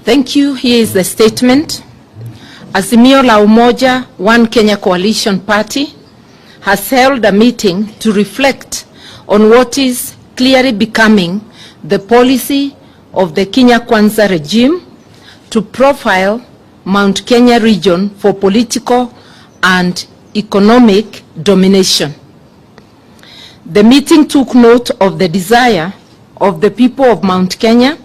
Thank you. Here is the statement. Azimio la Umoja, One Kenya Coalition Party, has held a meeting to reflect on what is clearly becoming the policy of the Kenya Kwanza regime to profile Mount Kenya region for political and economic domination. The meeting took note of the desire of the people of Mount Kenya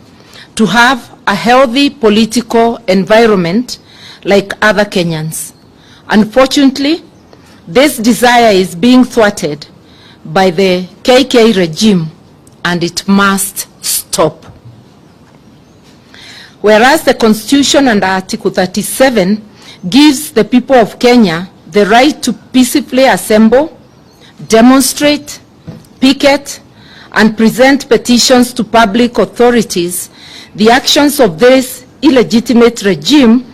to have a healthy political environment like other Kenyans. Unfortunately, this desire is being thwarted by the KK regime, and it must stop. Whereas the Constitution under Article 37 gives the people of Kenya the right to peacefully assemble, demonstrate, picket, and present petitions to public authorities, the actions of this illegitimate regime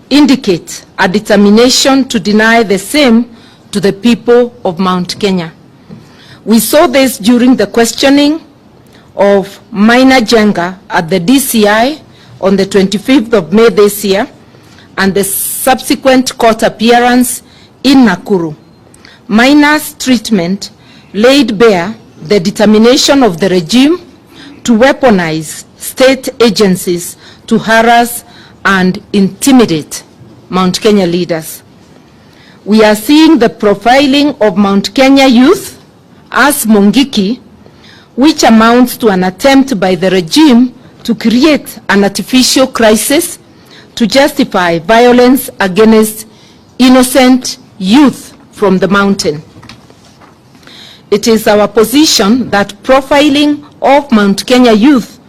indicate a determination to deny the same to the people of Mount Kenya. We saw this during the questioning of Minor Jenga at the DCI on the 25th of May this year, and the subsequent court appearance in Nakuru. Minor's treatment laid bare the determination of the regime to weaponize state agencies to harass and intimidate Mount Kenya leaders. We are seeing the profiling of Mount Kenya youth as Mungiki, which amounts to an attempt by the regime to create an artificial crisis to justify violence against innocent youth from the mountain. It is our position that profiling of Mount Kenya youth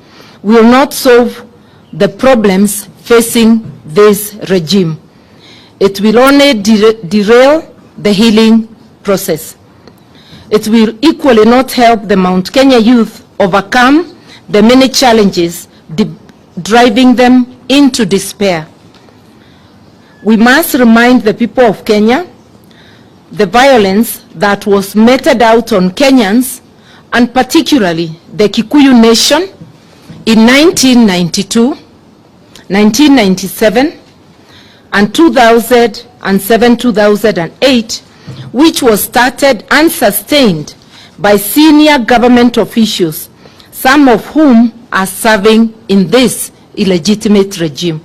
will not solve the problems facing this regime. It will only derail the healing process. It will equally not help the Mount Kenya youth overcome the many challenges driving them into despair. We must remind the people of Kenya the violence that was meted out on Kenyans, and particularly the Kikuyu nation, in 1992, 1997, and 2007-2008, which was started and sustained by senior government officials, some of whom are serving in this illegitimate regime.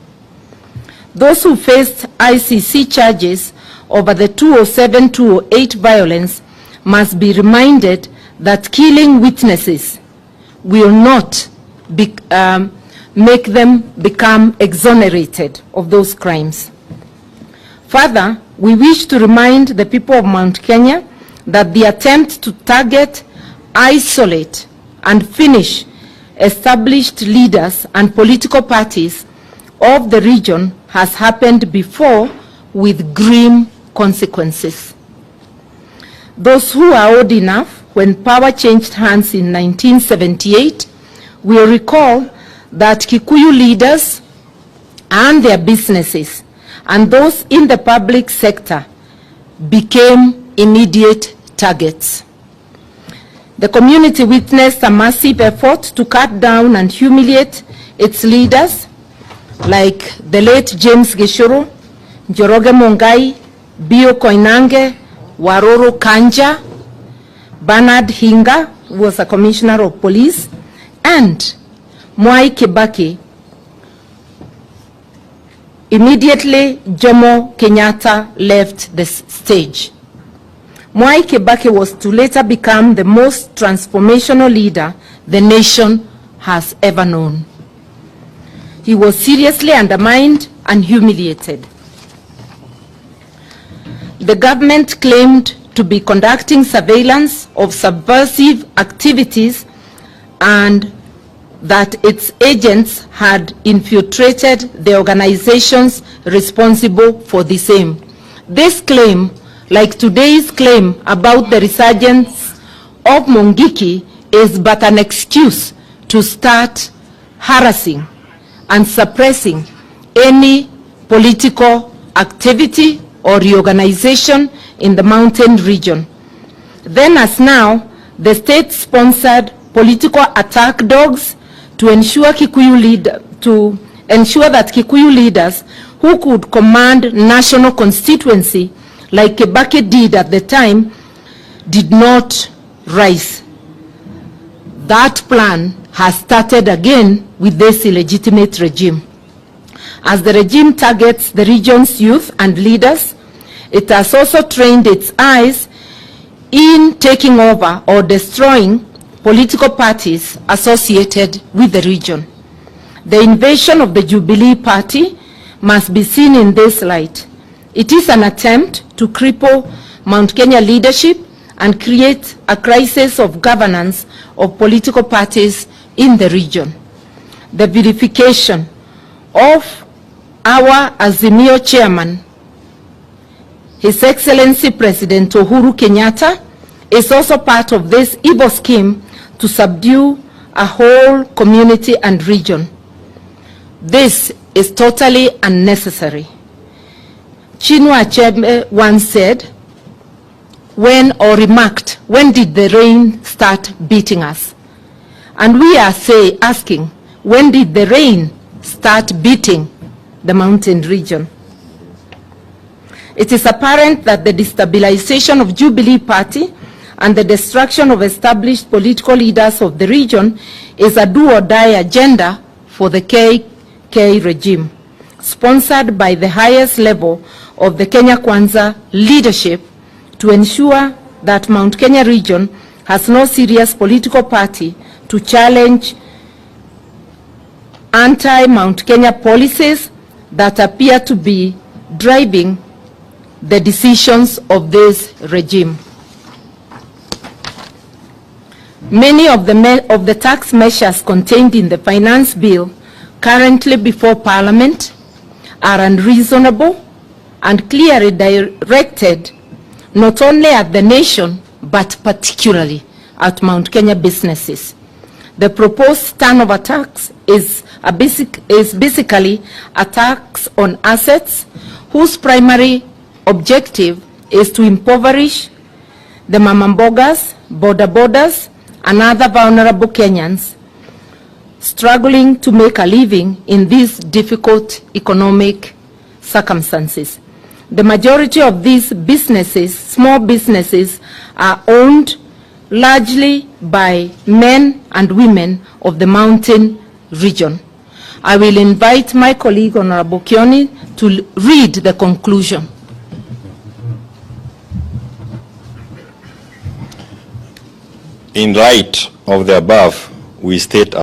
Those who faced ICC charges over the 2007-2008 violence must be reminded that killing witnesses will not make them become exonerated of those crimes. Further, we wish to remind the people of Mount Kenya that the attempt to target, isolate, and finish established leaders and political parties of the region has happened before with grim consequences. Those who are old enough when power changed hands in 1978 will recall that Kikuyu leaders and their businesses and those in the public sector became immediate targets. The community witnessed a massive effort to cut down and humiliate its leaders, like the late James Gishuru, Njoroge Mongai, Bio Koinange, Waroro Kanja, Bernard Hinga, who was a commissioner of police, and Mwai Kibaki. Immediately, Jomo Kenyatta left the stage. Mwai Kibaki was to later become the most transformational leader the nation has ever known. He was seriously undermined and humiliated. The government claimed to be conducting surveillance of subversive activities and that its agents had infiltrated the organizations responsible for the same. This claim, like today's claim about the resurgence of Mungiki, is but an excuse to start harassing and suppressing any political activity or reorganization in the mountain region. Then as now, the state-sponsored political attack dogs to ensure Kikuyu ensure that Kikuyu leaders who could command national constituency, like Kibaki did at the time, did not rise. That plan has started again with this illegitimate regime. As the regime targets the region's youth and leaders, it has also trained its eyes in taking over or destroying political parties associated with the region. The invasion of the Jubilee Party must be seen in this light. It is an attempt to cripple Mount Kenya leadership and create a crisis of governance of political parties in the region. The verification of our Azimio chairman, His Excellency President Uhuru Kenyatta, is also part of this evil scheme to subdue a whole community and region. This is totally unnecessary. Chinua Achebe once said, remarked, when did the rain start beating us? And we are asking, when did the rain start beating the mountain region? It is apparent that the destabilization of Jubilee Party and the destruction of established political leaders of the region is a do-or-die agenda for the KK regime, sponsored by the highest level of the Kenya Kwanza leadership, to ensure that Mount Kenya region has no serious political party to challenge anti-Mount Kenya policies that appear to be driving the decisions of this regime. Many of the tax measures contained in the finance bill currently before Parliament are unreasonable and clearly directed not only at the nation, but particularly at Mount Kenya businesses. The proposed turnover tax is basically a tax on assets whose primary objective is to impoverish the mamambogas, bodabodas, and other vulnerable Kenyans struggling to make a living in these difficult economic circumstances. The majority of these businesses, small businesses, are owned largely by men and women of the mountain region. I will invite my colleague, Honorable Kioni, to read the conclusion. In light of the above, we state